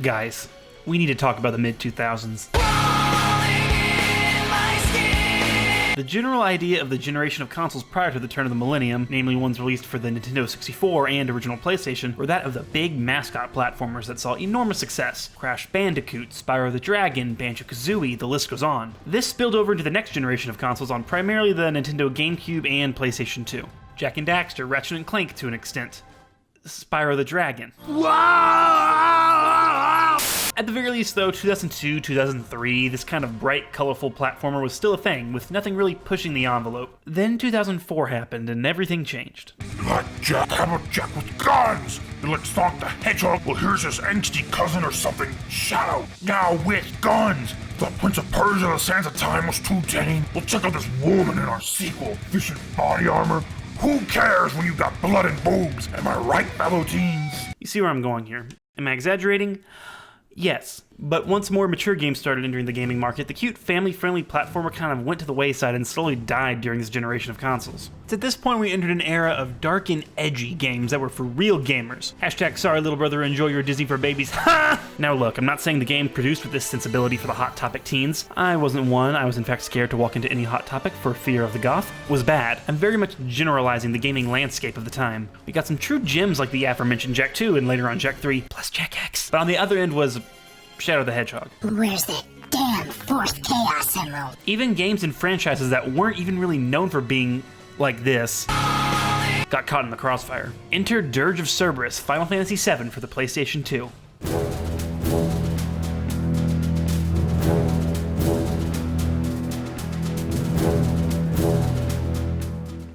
Guys, we need to talk about the mid-2000s. The general idea of the generation of consoles prior to the turn of the millennium, namely ones released for the Nintendo 64 and original PlayStation, were that of the big mascot platformers that saw enormous success. Crash Bandicoot, Spyro the Dragon, Banjo-Kazooie, the list goes on. This spilled over into the next generation of consoles on primarily the Nintendo GameCube and PlayStation 2. Jak and Daxter, Ratchet and Clank to an extent. Spyro the Dragon. At the very least though, 2002, 2003, this kind of bright, colorful platformer was still a thing, with nothing really pushing the envelope. Then 2004 happened, and everything changed. You like Jak? How about Jak with guns? You like Sonic the Hedgehog? Well, here's his angsty cousin or something, Shadow, now with guns. The Prince of Persia, The Sands of Time was too tame. We'll check out this woman in our sequel, efficient body armor. Who cares when you got blood and boobs? Am I right, fellow teens? You see where I'm going here. Am I exaggerating? Yes, but once more mature games started entering the gaming market, the cute, family-friendly platformer kind of went to the wayside and slowly died during this generation of consoles. It's at this point we entered an era of dark and edgy games that were for real gamers. Hashtag sorry little brother, enjoy your Disney for babies, ha! Now look, I'm not saying the game produced with this sensibility for the Hot Topic teens. I wasn't one, I was in fact scared to walk into any Hot Topic for fear of the goth. Was bad. I'm very much generalizing the gaming landscape of the time. We got some true gems like the aforementioned Jak 2 and later on Jak 3, plus Jak X. But on the other end was Shadow the Hedgehog. Where's that damn fourth Chaos Emerald? Even games and franchises that weren't even really known for being like this got caught in the crossfire. Enter Dirge of Cerberus, Final Fantasy VII for the PlayStation 2.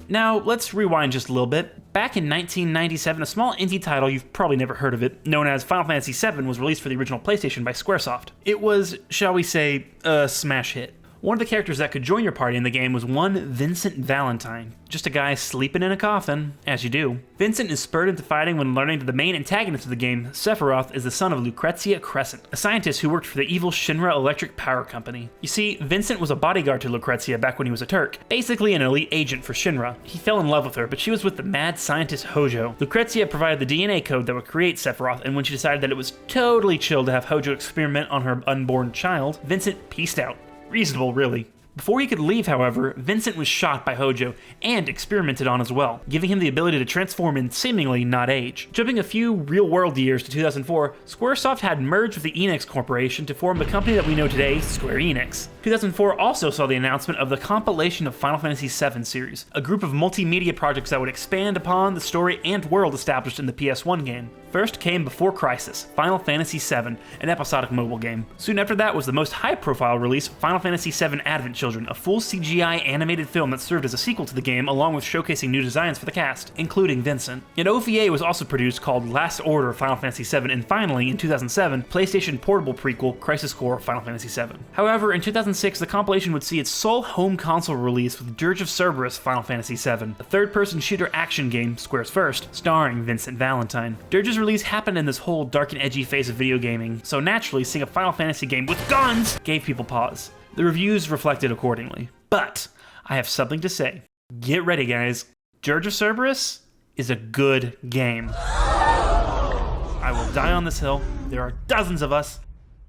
Now, let's rewind just a little bit. Back in 1997, a small indie title, you've probably never heard of it, known as Final Fantasy VII, was released for the original PlayStation by Squaresoft. It was, shall we say, a smash hit. One of the characters that could join your party in the game was one Vincent Valentine, just a guy sleeping in a coffin, as you do. Vincent is spurred into fighting when learning that the main antagonist of the game, Sephiroth, is the son of Lucrezia Crescent, a scientist who worked for the evil Shinra Electric Power Company. You see, Vincent was a bodyguard to Lucrezia back when he was a Turk, basically an elite agent for Shinra. He fell in love with her, but she was with the mad scientist Hojo. Lucrezia provided the DNA code that would create Sephiroth, and when she decided that it was totally chill to have Hojo experiment on her unborn child, Vincent peaced out. Reasonable, really. Before he could leave, however, Vincent was shot by Hojo and experimented on as well, giving him the ability to transform and seemingly not age. Jumping a few real-world years to 2004, Squaresoft had merged with the Enix Corporation to form the company that we know today, Square Enix. 2004 also saw the announcement of the Compilation of Final Fantasy VII series, a group of multimedia projects that would expand upon the story and world established in the PS1 game. First came Before Crisis, Final Fantasy VII, an episodic mobile game. Soon after that was the most high-profile release, Final Fantasy VII Advent Children, a full CGI animated film that served as a sequel to the game along with showcasing new designs for the cast, including Vincent. An OVA was also produced called Last Order Final Fantasy VII, and finally, in 2007, PlayStation portable prequel Crisis Core Final Fantasy VII. However, in 2006, the compilation would see its sole home console release with Dirge of Cerberus Final Fantasy VII, a third-person shooter action game, Square's first, starring Vincent Valentine. Dirge's release happened in this whole dark and edgy phase of video gaming, so naturally seeing a Final Fantasy game with guns gave people pause. The reviews reflected accordingly. But I have something to say. Get ready, guys. Dirge of Cerberus is a good game. I will die on this hill. There are dozens of us.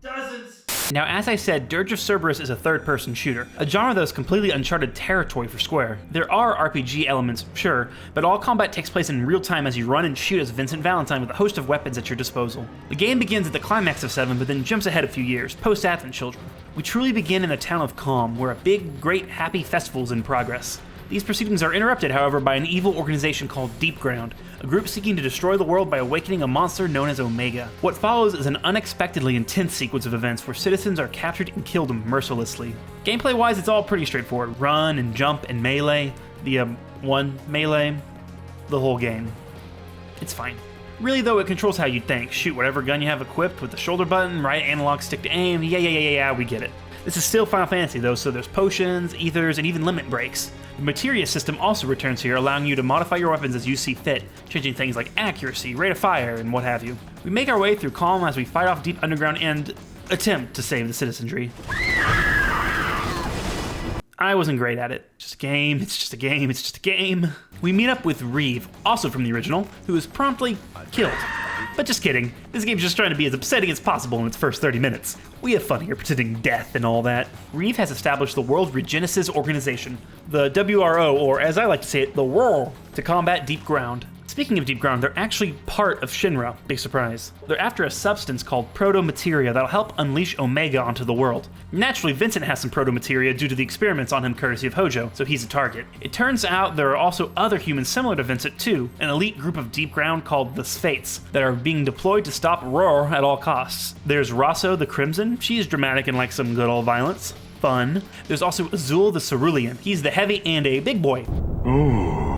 Dozens! Now, as I said, Dirge of Cerberus is a third-person shooter, a genre that is completely uncharted territory for Square. There are RPG elements, sure, but all combat takes place in real time as you run and shoot as Vincent Valentine with a host of weapons at your disposal. The game begins at the climax of 7, but then jumps ahead a few years, post-Advent Children. We truly begin in the town of Calm, where a big, great, happy festival is in progress. These proceedings are interrupted, however, by an evil organization called Deep Ground, a group seeking to destroy the world by awakening a monster known as Omega. What follows is an unexpectedly intense sequence of events where citizens are captured and killed mercilessly. Gameplay-wise, it's all pretty straightforward. Run and jump and melee, the one melee, the whole game. It's fine. Really though, it controls how you think. Shoot whatever gun you have equipped with the shoulder button, right analog stick to aim, yeah, we get it. This is still Final Fantasy though, so there's potions, ethers, and even limit breaks. The materia system also returns here, allowing you to modify your weapons as you see fit, changing things like accuracy, rate of fire, and what have you. We make our way through Calm as we fight off deep underground and attempt to save the citizenry. I wasn't great at it. Just a game, it's just a game, it's just a game. We meet up with Reeve, also from the original, who is promptly killed. But just kidding, this game's just trying to be as upsetting as possible in its first 30 minutes. We have fun here pretending death and all that. Reeve has established the World Regenesis Organization, the WRO, or as I like to say it, the WRO, to combat Deep Ground. Speaking of Deep Ground, they're actually part of Shinra, big surprise. They're after a substance called proto-materia that'll help unleash Omega onto the world. Naturally, Vincent has some proto-materia due to the experiments on him courtesy of Hojo, so he's a target. It turns out there are also other humans similar to Vincent too, an elite group of Deep Ground called the Sphates, that are being deployed to stop Roar at all costs. There's Rosso the Crimson, she's dramatic and likes some good old violence. Fun. There's also Azul the Cerulean, he's the heavy and a big boy.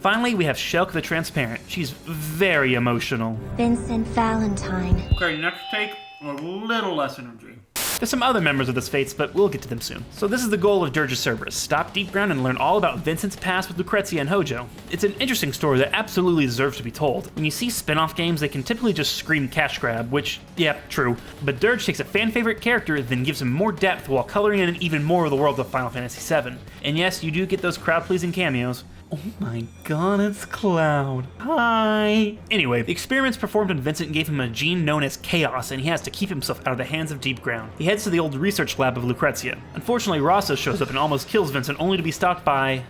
Finally, we have Shelk the Transparent. She's very emotional. Vincent Valentine. Okay, next take, a little less energy. There's some other members of the Sphates, but we'll get to them soon. So this is the goal of Dirge of Cerberus. Stop Deep Ground and learn all about Vincent's past with Lucrezia and Hojo. It's an interesting story that absolutely deserves to be told. When you see spin-off games, they can typically just scream cash grab, which, yeah, true. But Dirge takes a fan-favorite character, then gives him more depth while coloring in even more of the world of Final Fantasy VII. And yes, you do get those crowd-pleasing cameos. Oh my god, it's Cloud. Hi! Anyway, the experiments performed on Vincent gave him a gene known as Chaos, and he has to keep himself out of the hands of Deep Ground. He heads to the old research lab of Lucrezia. Unfortunately, Rosso shows up and almost kills Vincent, only to be stopped by...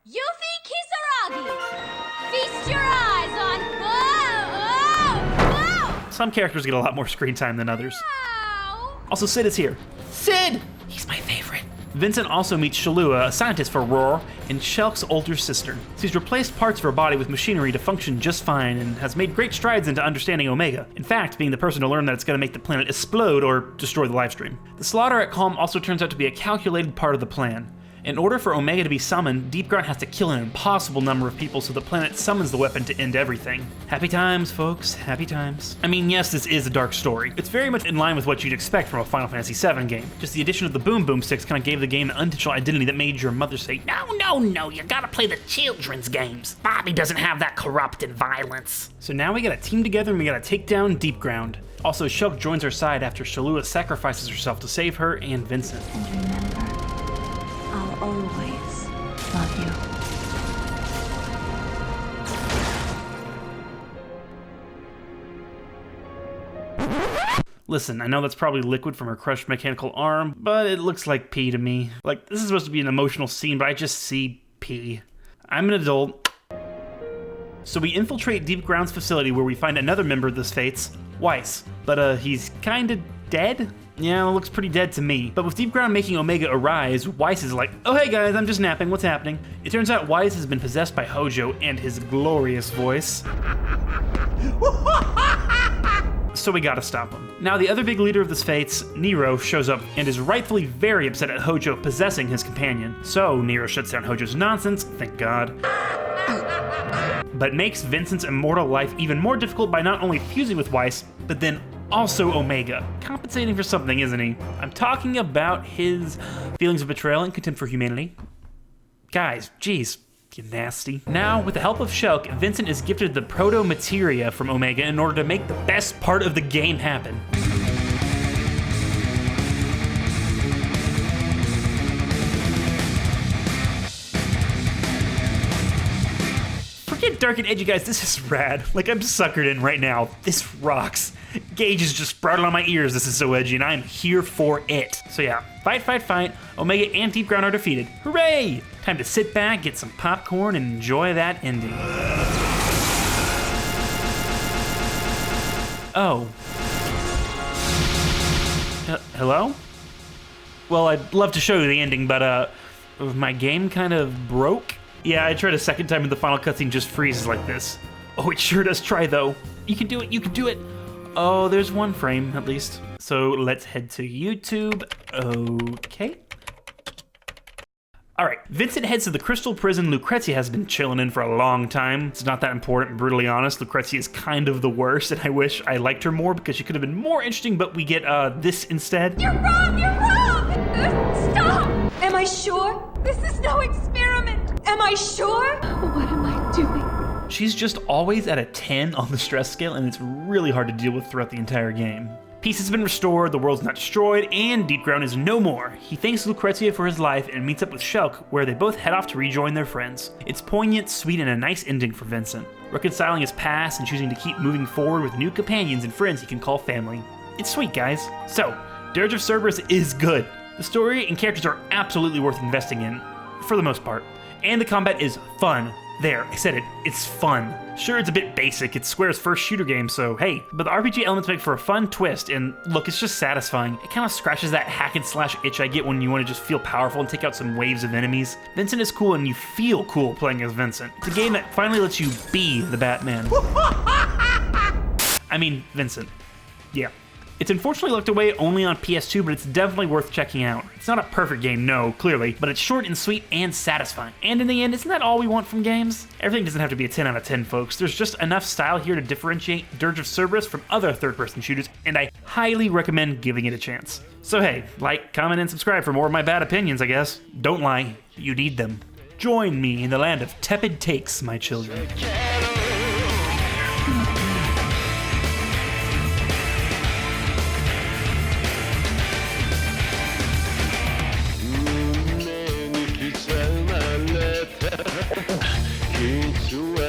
Yuffie Kisaragi! Feast your eyes on... Whoa! Some characters get a lot more screen time than others. Ow! Also, Sid is here. Sid! He's my favorite. Vincent also meets Shalua, a scientist for Roar, and Shelk's older sister. She's replaced parts of her body with machinery to function just fine and has made great strides into understanding Omega. In fact, being the person to learn that it's going to make the planet explode or destroy the livestream. The slaughter at Calm also turns out to be a calculated part of the plan. In order for Omega to be summoned, Deep Ground has to kill an impossible number of people so the planet summons the weapon to end everything. Happy times, folks, happy times. I mean, yes, this is a dark story. It's very much in line with what you'd expect from a Final Fantasy VII game. Just the addition of the Boom Boom Sticks kind of gave the game an unintentional identity that made your mother say, No, you gotta play the children's games. Bobby doesn't have that corrupted violence. So now we gotta team together and we gotta take down Deep Ground. Also, Shulk joins our side after Shalua sacrifices herself to save her and Vincent. And remember, I'll always love you. Listen, I know that's probably liquid from her crushed mechanical arm, but it looks like pee to me. Like, this is supposed to be an emotional scene, but I just see pee. I'm an adult. So we infiltrate Deep Ground's facility where we find another member of the Sphates, Weiss. But he's kinda dead? Yeah, it looks pretty dead to me. But with Deep Ground making Omega arise, Weiss is like, oh hey guys, I'm just napping, what's happening? It turns out Weiss has been possessed by Hojo and his glorious voice. So we gotta stop him. Now the other big leader of the Sphates, Nero, shows up and is rightfully very upset at Hojo possessing his companion. So Nero shuts down Hojo's nonsense, thank God. But makes Vincent's immortal life even more difficult by not only fusing with Weiss, but then also Omega. Compensating for something, isn't he? I'm talking about his feelings of betrayal and contempt for humanity. Guys, geez. You nasty. Now, with the help of Shulk, Vincent is gifted the proto-materia from Omega in order to make the best part of the game happen. Forget dark and edgy, guys, this is rad. Like, I'm suckered in right now. This rocks. Gage is just sprouted on my ears, this is so edgy, and I'm here for it. So yeah, fight. Omega and Deep Ground are defeated. Hooray! Time to sit back, get some popcorn, and enjoy that ending. Oh. Hello? Well, I'd love to show you the ending, but my game kind of broke. Yeah, I tried a second time and the final cutscene just freezes like this. Oh, it sure does try though. You can do it, you can do it. Oh, there's one frame at least. So let's head to YouTube. Okay. All right, Vincent heads to the crystal prison Lucrezia has been chilling in for a long time. It's not that important, brutally honest. Lucrezia is kind of the worst, and I wish I liked her more because she could have been more interesting, but we get this instead. You're wrong! You're wrong! Stop! Am I sure? This is no experiment! Am I sure? What am I doing? She's just always at a 10 on the stress scale, and it's really hard to deal with throughout the entire game. Peace has been restored, the world's not destroyed, and Deep Ground is no more. He thanks Lucrezia for his life and meets up with Shulk, where they both head off to rejoin their friends. It's poignant, sweet, and a nice ending for Vincent, reconciling his past and choosing to keep moving forward with new companions and friends he can call family. It's sweet, guys. So, Dirge of Cerberus is good. The story and characters are absolutely worth investing in, for the most part. And the combat is fun. There, I said it, it's fun. Sure, it's a bit basic, it's Square's first shooter game, so hey, but the RPG elements make for a fun twist, and look, it's just satisfying. It kind of scratches that hack and slash itch I get when you want to just feel powerful and take out some waves of enemies. Vincent is cool, and you feel cool playing as Vincent. It's a game that finally lets you be the Batman. I mean, Vincent. Yeah. It's unfortunately locked away only on PS2, but it's definitely worth checking out. It's not a perfect game, no, clearly, but it's short and sweet and satisfying. And in the end, isn't that all we want from games? Everything doesn't have to be a 10 out of 10, folks. There's just enough style here to differentiate Dirge of Cerberus from other third-person shooters, and I highly recommend giving it a chance. So hey, like, comment, and subscribe for more of my bad opinions, I guess. Don't lie, you need them. Join me in the land of tepid takes, my children. Sua